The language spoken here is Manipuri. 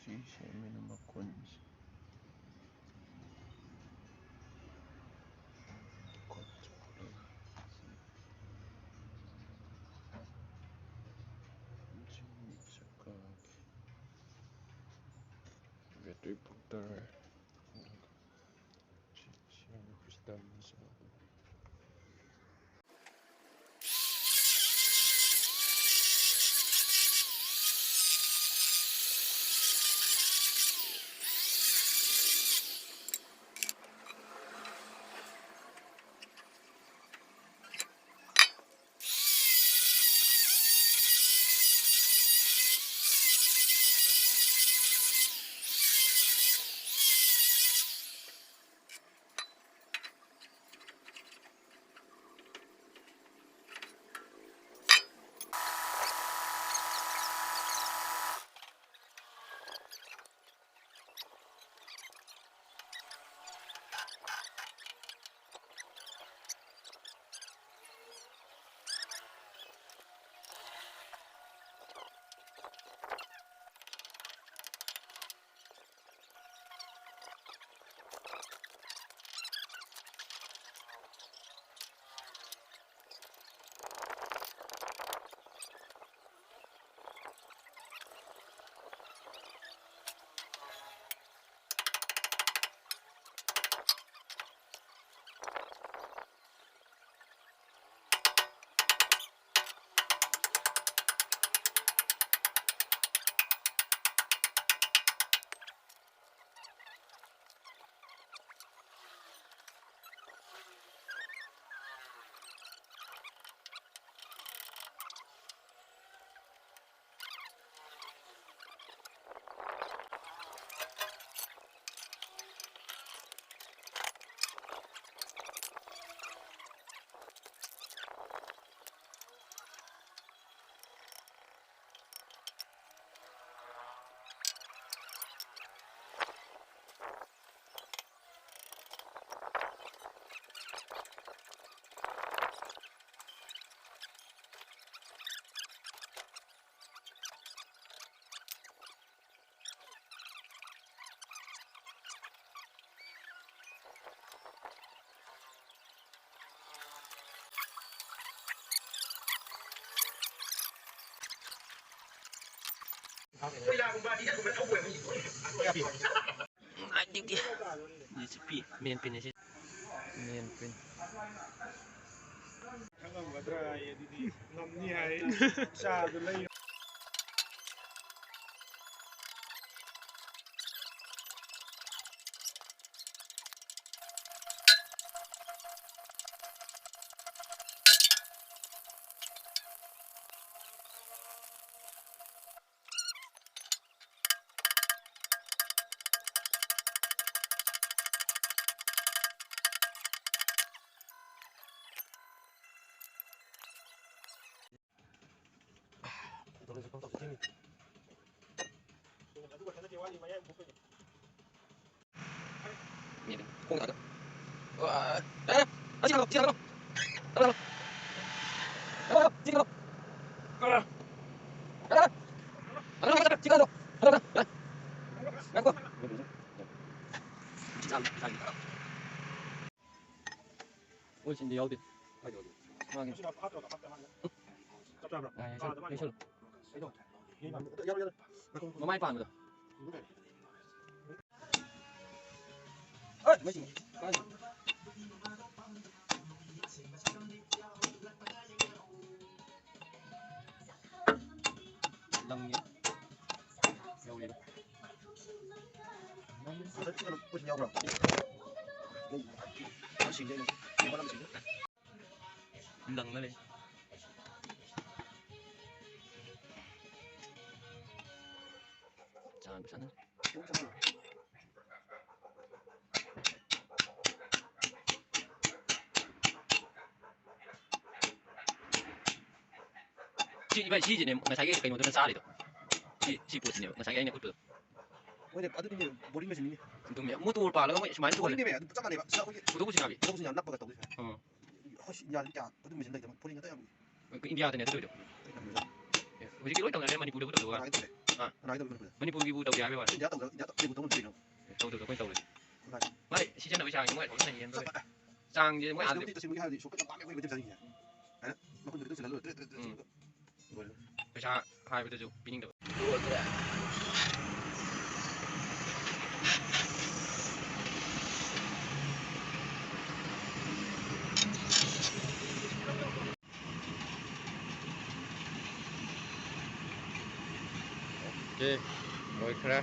ꯁꯦꯝꯃꯤꯅ ꯃꯈꯣꯟꯁꯦ Battery putar siyang kristal sa Adik dia sepi main pin sih main pin Miền không được. Đây, xin lỗi, xin lỗi. Đâu. Đâu, xin lỗi. Đâu. Đâu, xin lỗi. Đâu. Đâu có. Ôi xin đi đâu đi. Mang. Nó mai phản rồi. Ơi, mấy gì? Lăng nhé. Đâu đi đâu. Nhau rồi. Nó xỉn đây này. Nó làm xỉn. Lăng nó lên. Jangan ke sana. Vậy chị này mà thấy cái một cái xa đấy thôi. Chị buồn nhiều mà thấy cái này cũng được. Ôi đẹp, 아들 이제 머리가 재밌니? Đúng rồi, mua tour vào nó 많이 tour. 머리 내면 잠깐 내봐. Đâu có gì nào bị. đâu có gì nào nắp vào đầu đấy. 허시 야, 야, 어디 무슨 데 머리가 떠야. Cái India thì này tôi được. Với cái lối tầng này em mà đi cũng được rồi. 나이도 그래. 머니푸르기부 đầu dài với bạn 이제 또 이제 또 되는. đầu quay đầu vậy si chân đầu sang những ngoại thổ này rồi sang như ngoại ăn thì tôi hay số cái tám mươi cái gì vậy? Đấy, nó không được tôi là rồi. phải sang hai bên tôi bình được Ok, rồi khá